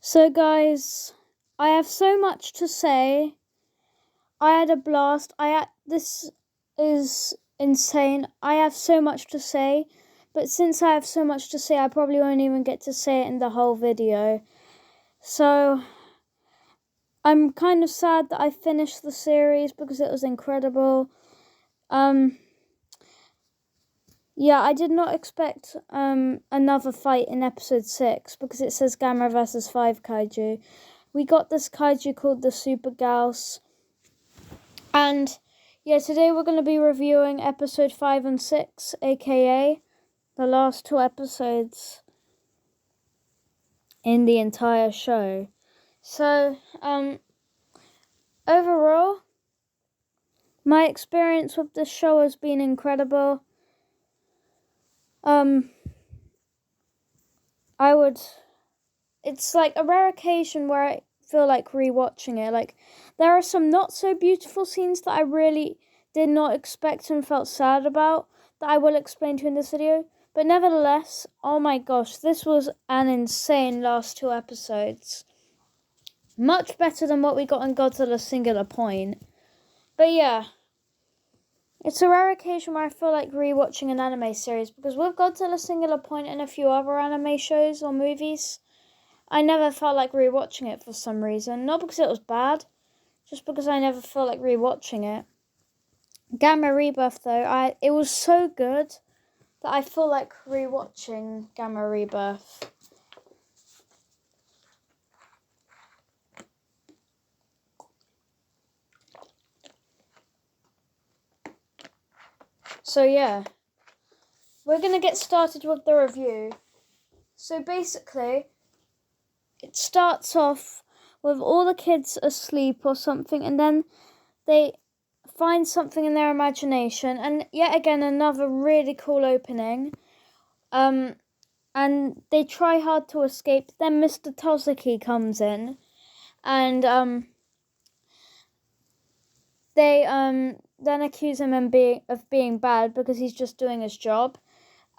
So guys, I have so much to say. I had a blast. This is insane. I have so much to say, but since I have so much to say, I probably won't even get to say it in the whole video. So I'm kind of sad that I finished the series because it was incredible. Yeah, I did not expect another fight in episode 6 because it says Gamera versus 5 kaiju. We got this kaiju called the Super Gauss. And yeah, today we're going to be reviewing episode 5 and 6, aka the last 2 episodes in the entire show. So, overall, my experience with this show has been incredible. It's like a rare occasion where I feel like rewatching it. Like, there are some not so beautiful scenes that I really did not expect and felt sad about that I will explain to you in this video. But nevertheless, oh my gosh, this was an insane last 2 episodes. Much better than what we got in Godzilla Singular Point. But yeah, it's a rare occasion where I feel like rewatching an anime series, because with Godzilla Singular Point and a few other anime shows or movies, I never felt like rewatching it for some reason. Not because it was bad, just because I never felt like rewatching it. Gamera Rebirth, though, it was so good that I feel like rewatching Gamera Rebirth. So yeah, we're going to get started with the review. So basically, it starts off with all the kids asleep or something, and then they find something in their imagination, and yet again another really cool opening. And they try hard to escape. Then Mr. Tozuki comes in, and they then accuse him of being bad because he's just doing his job,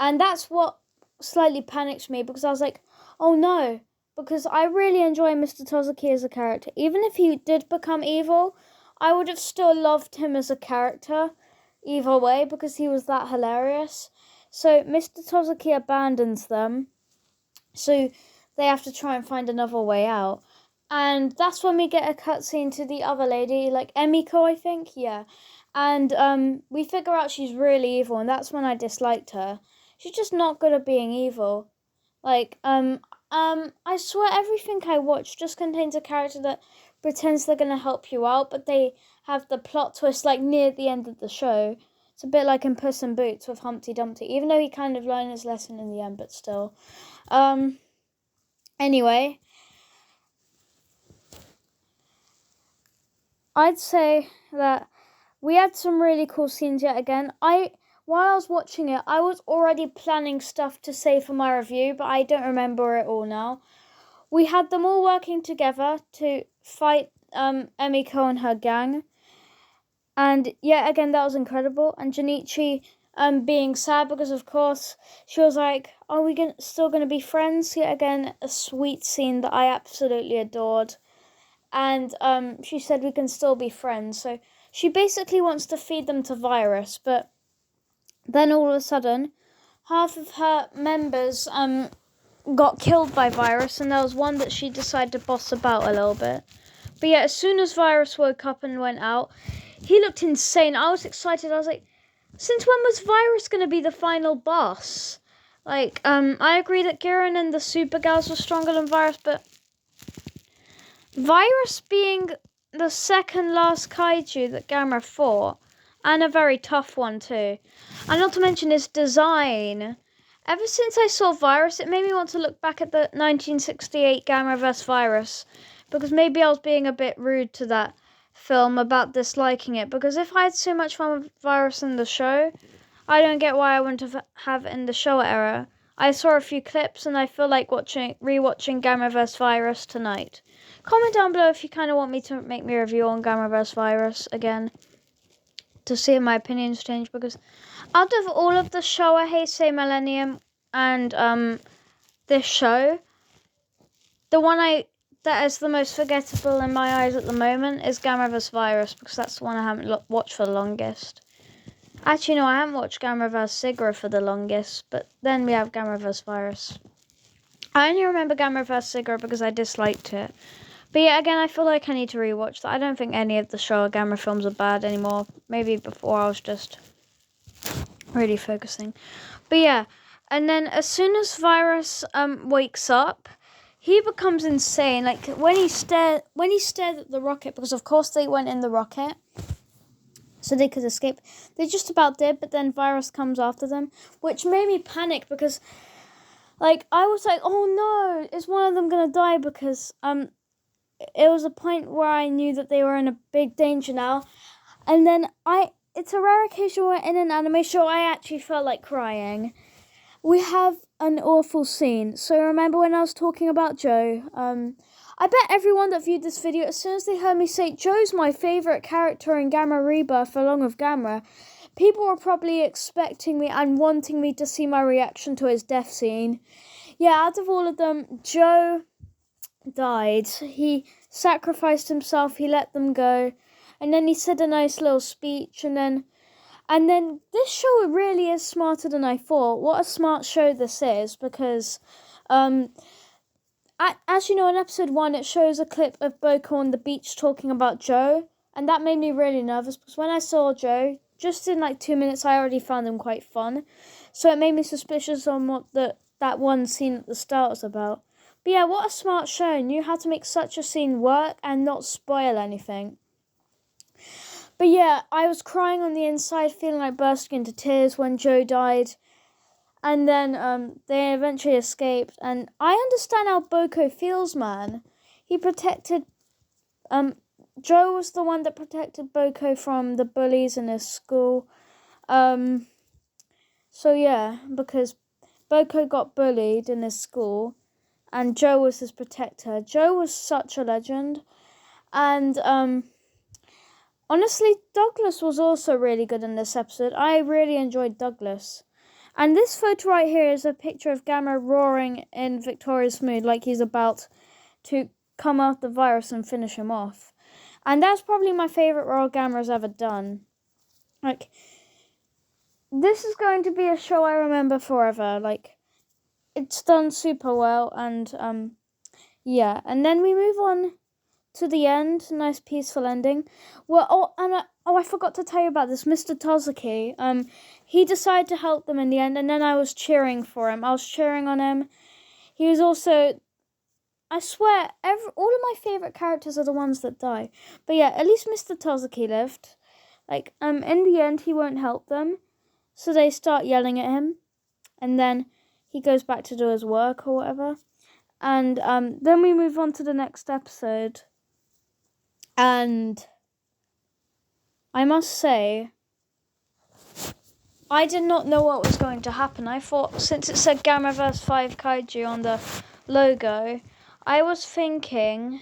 and that's what slightly panicked me, because I was like, oh no, because I really enjoy Mr. Tozuki as a character. Even if he did become evil, I would have still loved him as a character either way, because he was that hilarious. So Mr. Tozuki abandons them, so they have to try and find another way out. And that's when we get a cutscene to the other lady, like Emiko, I think, yeah. And we figure out she's really evil, and that's when I disliked her. She's just not good at being evil. Like, I swear everything I watch just contains a character that pretends they're gonna help you out, but they have the plot twist like near the end of the show. It's a bit like in Puss in Boots with Humpty Dumpty, even though he kind of learned his lesson in the end, but still. Anyway, I'd say that we had some really cool scenes yet again. While I was watching it, I was already planning stuff to say for my review, but I don't remember it all now. We had them all working together to fight Emiko and her gang. And yet again, that was incredible. And Junichi being sad because, of course, she was like, are we still going to be friends? Yet again, a sweet scene that I absolutely adored. And she said we can still be friends. So she basically wants to feed them to Virus, but then all of a sudden, half of her members got killed by Virus, and there was one that she decided to boss about a little bit. But yeah, as soon as Virus woke up and went out, he looked insane. I was excited. I was like, since when was Virus going to be the final boss? Like, I agree that Giran and the Super Gals were stronger than Virus, but Virus being the second last kaiju that Gamera fought, and a very tough one too. And not to mention his design. Ever since I saw Virus, it made me want to look back at the 1968 Gamera vs. Virus, because maybe I was being a bit rude to that film about disliking it, because if I had so much fun with Virus in the show, I don't get why I wouldn't have it in the show era. I saw a few clips and I feel like rewatching Gamera vs. Virus tonight. Comment down below if you kind of want me to make me a review on Gamera vs. Virus again, to see if my opinions change, because out of all of the Showa Heisei Millennium and this show, the one I that is the most forgettable in my eyes at the moment is Gamera vs Virus, because that's the one I haven't watched for the longest. Actually, no, I haven't watched Gamera vs Sigra for the longest, but then we have Gamera vs Virus. I only remember Gamera vs Sigra because I disliked it. But yeah, again, I feel like I need to rewatch that. I don't think any of the Showa Gamera films are bad anymore. Maybe before I was just really focusing. But yeah, and then as soon as Virus wakes up, he becomes insane. Like when he stared at the rocket, because of course they went in the rocket so they could escape. They just about did, but then Virus comes after them, which made me panic because like I was like, oh no, is one of them gonna die? Because it was a point where I knew that they were in a big danger now. And then it's a rare occasion where in an anime show I actually felt like crying. We have an awful scene. So remember when I was talking about Joe? I bet everyone that viewed this video, as soon as they heard me say Joe's my favourite character in Gamera Rebirth along with Gamera, people were probably expecting me and wanting me to see my reaction to his death scene. Yeah, out of all of them, Joe died. He sacrificed himself, he let them go, and then he said a nice little speech, and then this show really is smarter than I thought. What a smart show this is, because as you know, in episode 1 it shows a clip of Boko on the beach talking about Joe, and that made me really nervous because when I saw Joe, just in like 2 minutes I already found him quite fun, so it made me suspicious on what that one scene at the start was about. But yeah, what a smart show. Knew how to make such a scene work and not spoil anything. But yeah, I was crying on the inside, feeling like bursting into tears when Joe died. And then they eventually escaped. And I understand how Boko feels, man. He protected... Joe was the one that protected Boko from the bullies in his school. So yeah, because Boko got bullied in his school, and Joe was his protector. Joe was such a legend. And honestly, Douglas was also really good in this episode. I really enjoyed Douglas. And this photo right here is a picture of Gamera roaring in victorious mood, like he's about to come out the virus and finish him off. And that's probably my favourite role Gamera's ever done. Like, this is going to be a show I remember forever. Like, it's done super well, and yeah. And then we move on to the end. Nice peaceful ending. Well, I forgot to tell you about this. Mr. Tozuki, he decided to help them in the end, and then I was cheering for him. I was cheering on him. He was also, I swear, all of my favourite characters are the ones that die. But yeah, at least Mr. Tozuki lived. Like, in the end, he won't help them. So they start yelling at him. And then he goes back to do his work or whatever. And then we move on to the next episode. And I must say, I did not know what was going to happen. I thought, since it said Gamera vs 5 Kaiju on the logo, I was thinking,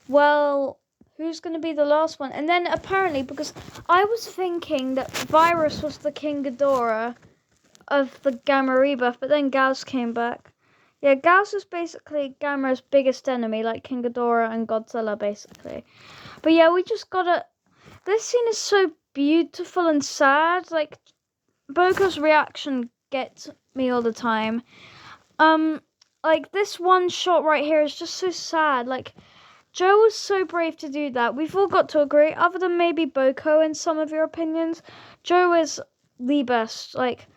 well, who's going to be the last one? And then apparently, because I was thinking that Virus was the King Ghidorah of the Gamera Rebirth, but then Gauss came back. Yeah, Gauss is basically Gamera's biggest enemy, like King Ghidorah and Godzilla, basically. But yeah, we just gotta... This scene is so beautiful and sad. Like, Boko's reaction gets me all the time. Like, this one shot right here is just so sad. Like, Joe was so brave to do that. We've all got to agree, other than maybe Boko in some of your opinions, Joe is the best. Like,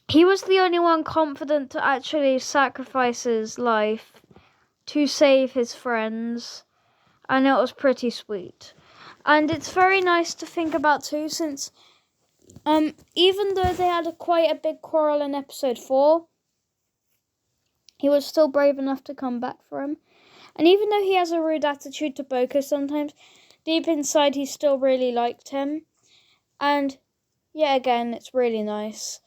he was the only one confident to actually sacrifice his life to save his friends, and it was pretty sweet. And it's very nice to think about too, since even though they had quite a big quarrel in episode 4, he was still brave enough to come back for him. And even though he has a rude attitude to Boko sometimes, deep inside he still really liked him. And yeah, again, it's really nice.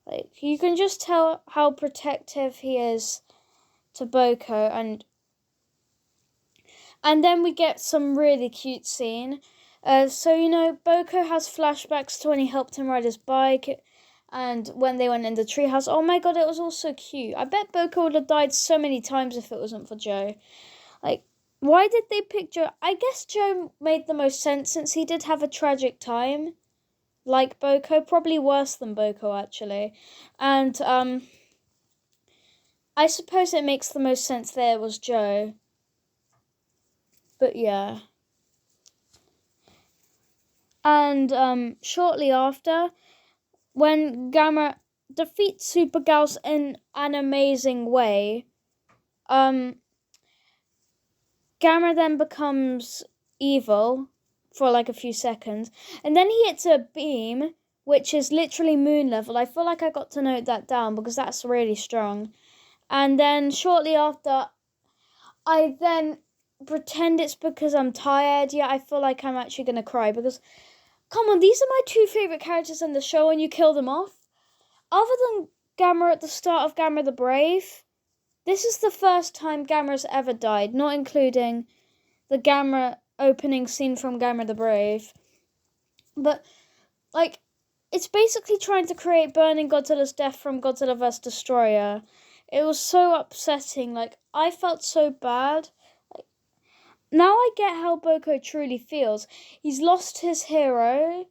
Like, you can just tell how protective he is to Boko, and then we get some really cute scene. So, you know, Boko has flashbacks to when he helped him ride his bike, And when they went in the treehouse, oh my god, it was all so cute. I bet Boko would have died so many times if it wasn't for Joe. Like, why did they pick Joe? I guess Joe made the most sense since he did have a tragic time. Like Boko, probably worse than Boko actually. And I suppose it makes the most sense there was Joe. But yeah. And shortly after, when Gamera defeats Super Gauss in an amazing way, Gamera then becomes evil for like a few seconds, and then he hits a beam, which is literally moon level. I feel like I got to note that down because that's really strong. And then shortly after, I then pretend it's because I'm tired. Yeah, I feel like I'm actually going to cry because, come on, these are my two favourite characters in the show and you kill them off. Other than Gamera at the start of Gamera the Brave, this is the first time Gamera's ever died, not including the Gamera opening scene from Gamera the Brave. But, like, it's basically trying to create Burning Godzilla's death from Godzilla vs. Destroyer. It was so upsetting. Like, I felt so bad. Like, now I get how Boko truly feels. He's lost his hero.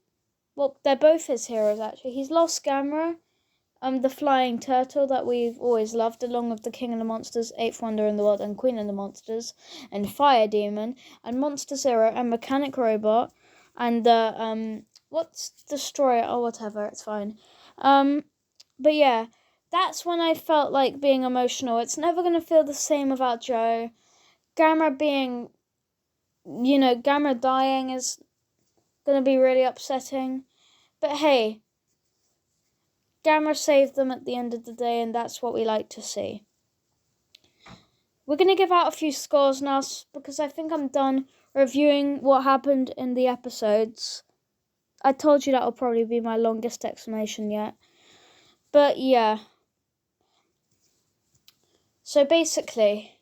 Well, they're both his heroes, actually. He's lost Gamera, the flying turtle that we've always loved, along with the King of the Monsters, Eighth Wonder in the World, and Queen of the Monsters, and Fire Demon, and Monster Zero, and Mechanic Robot, and the, what's Destroyer? Oh, whatever, it's fine. But yeah, that's when I felt like being emotional. It's never going to feel the same without Joe. Gamera being, Gamera dying is going to be really upsetting. But hey, Gamera saved them at the end of the day, and that's what we like to see. We're going to give out a few scores now, because I think I'm done reviewing what happened in the episodes. I told you that will probably be my longest explanation yet. But yeah. So basically,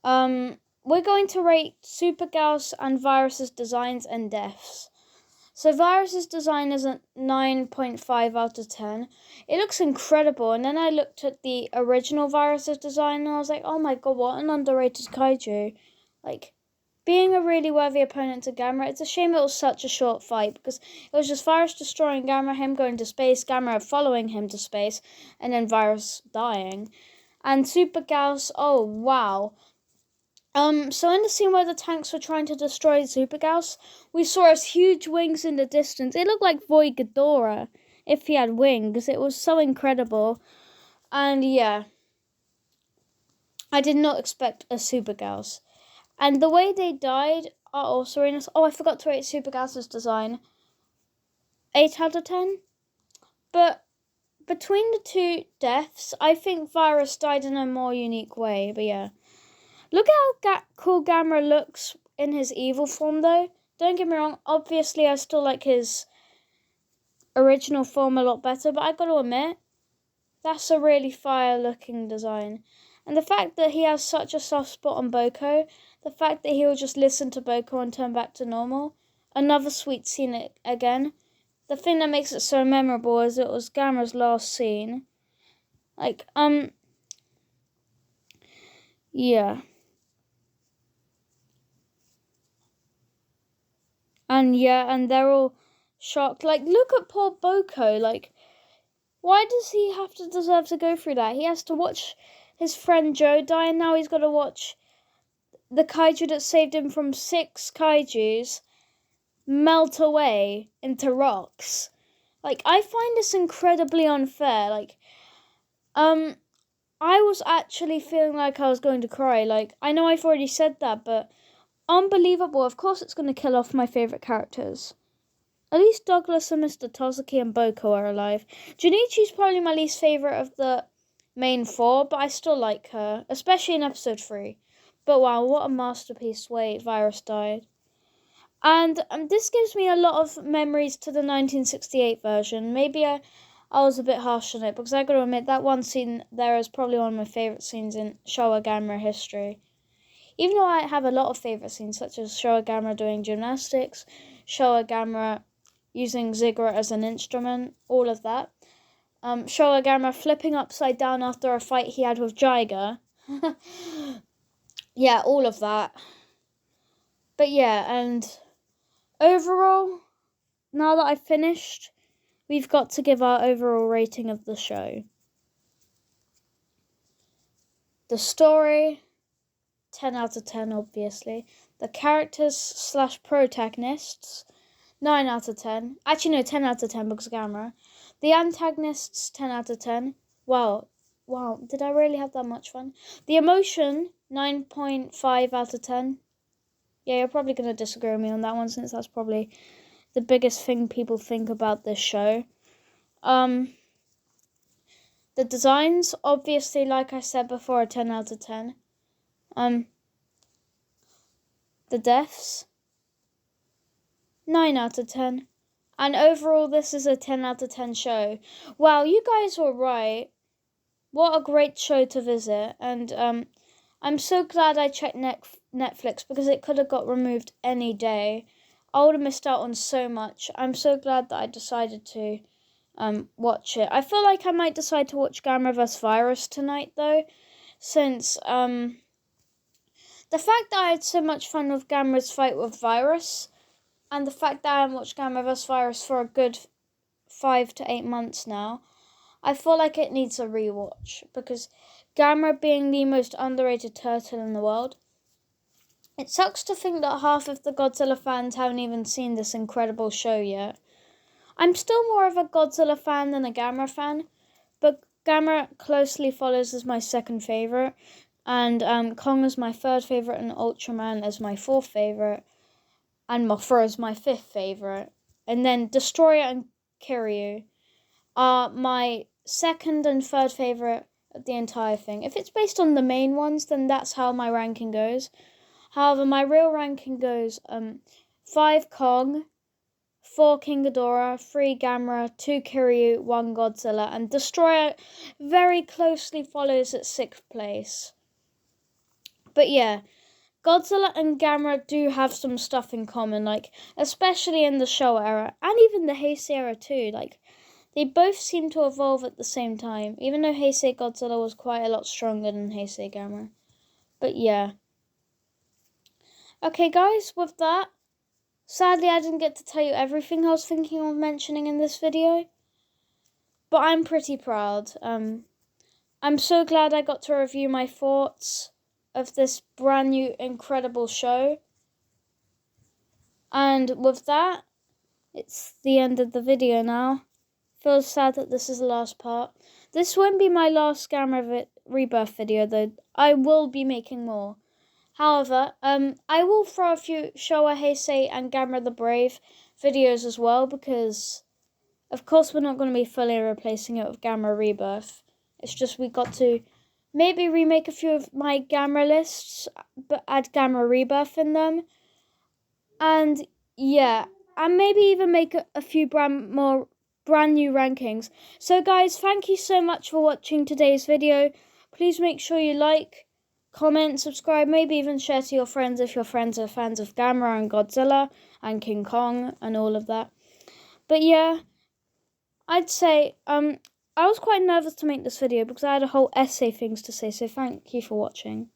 we're going to rate Super Gauss and Virus's designs and deaths. So Virus's design is a 9.5 out of 10. It looks incredible. And then I looked at the original Virus's design and I was like, oh my god, what an underrated kaiju. Like, being a really worthy opponent to Gamera. It's a shame it was such a short fight because it was just Virus destroying Gamera, him going to space, Gamera following him to space, and then Virus dying. And Super Gauss, oh wow. So in the scene where the tanks were trying to destroy Super Gauss, we saw his huge wings in the distance. It looked like Void Ghidorah if he had wings. It was so incredible. And yeah, I did not expect a Super Gauss. And the way they died are also really nice. Oh, I forgot to rate Super Gauss's design. 8 out of 10. But between the two deaths, I think Virus died in a more unique way. But yeah. Look at how cool Gamera looks in his evil form, though. Don't get me wrong, obviously I still like his original form a lot better, but I gotta admit, that's a really fire-looking design. And the fact that he has such a soft spot on Boko, the fact that he'll just listen to Boko and turn back to normal, another sweet scene again. The thing that makes it so memorable is it was Gamera's last scene. Like, yeah. And they're all shocked. Like, look at poor Boko. Like, why does he have to deserve to go through that? He has to watch his friend Joe die, and now he's got to watch the kaiju that saved him from 6 kaijus melt away into rocks. Like, I find this incredibly unfair. Like, I was actually feeling like I was going to cry. Like, I know I've already said that, but unbelievable. Of course it's going to kill off my favourite characters. At least Douglas and Mr. Tozuki and Boko are alive. Junichi's probably my least favourite of the main 4, but I still like her, especially in episode 3. But wow, what a masterpiece way Virus died. And this gives me a lot of memories to the 1968 version. Maybe I was a bit harsh on it, because I gotta admit that one scene there is probably one of my favourite scenes in Showa Gamera history. Even though I have a lot of favourite scenes, such as Showa Gamera doing gymnastics, Showa Gamera using Ziggurat as an instrument, all of that. Showa Gamera flipping upside down after a fight he had with Jiger. Yeah, all of that. But yeah, and overall, now that I've finished, we've got to give our overall rating of the show. The story, 10 out of 10, obviously. The characters / protagonists, 9 out of 10. Actually, no, 10 out of 10 because of Gamera. The antagonists, 10 out of 10. Wow, did I really have that much fun? The emotion, 9.5 out of 10. Yeah, you're probably going to disagree with me on that one since that's probably the biggest thing people think about this show. The designs, obviously, like I said before, are 10 out of 10. The deaths, 9 out of 10. And overall, this is a 10 out of 10 show. Wow, you guys were right. What a great show to visit. And I'm so glad I checked Netflix because it could have got removed any day. I would have missed out on so much. I'm so glad that I decided to watch it. I feel like I might decide to watch Gamera vs. Virus tonight, though, since the fact that I had so much fun with Gamera's fight with Virus, and the fact that I haven't watched Gamera vs. Virus for a good 5 to 8 months now, I feel like it needs a rewatch, because Gamera being the most underrated turtle in the world, it sucks to think that half of the Godzilla fans haven't even seen this incredible show yet. I'm still more of a Godzilla fan than a Gamera fan, but Gamera closely follows as my second favourite, and Kong is my third favourite, and Ultraman is my fourth favourite, and Mothra is my fifth favourite. And then Destroyer and Kiryu are my second and third favourite of the entire thing. If it's based on the main ones, then that's how my ranking goes. However, my real ranking goes 5 Kong, 4 King Ghidorah, 3 Gamera, 2 Kiryu, 1 Godzilla, and Destroyer very closely follows at 6th place. But yeah, Godzilla and Gamera do have some stuff in common, like especially in the Showa era, and even the Heisei era too. Like, they both seem to evolve at the same time, even though Heisei Godzilla was quite a lot stronger than Heisei Gamera. But yeah. Okay guys, with that, sadly I didn't get to tell you everything I was thinking of mentioning in this video, but I'm pretty proud. I'm so glad I got to review my thoughts of this brand new incredible show. And with that, it's the end of the video now. Feels sad that this is the last part. This won't be my last Gamera Rebirth video though. I will be making more. However, I will throw a few Showa Heisei and Gamera the Brave videos as well, because of course we're not going to be fully replacing it with Gamera Rebirth. It's just we got to maybe remake a few of my Gamera lists, but add Gamera Rebirth in them. And yeah, and maybe even make a few brand new rankings. So guys, thank you so much for watching today's video. Please make sure you like, comment, subscribe, maybe even share to your friends if your friends are fans of Gamera and Godzilla and King Kong and all of that. But yeah, I'd say I was quite nervous to make this video because I had a whole essay things to say, so thank you for watching.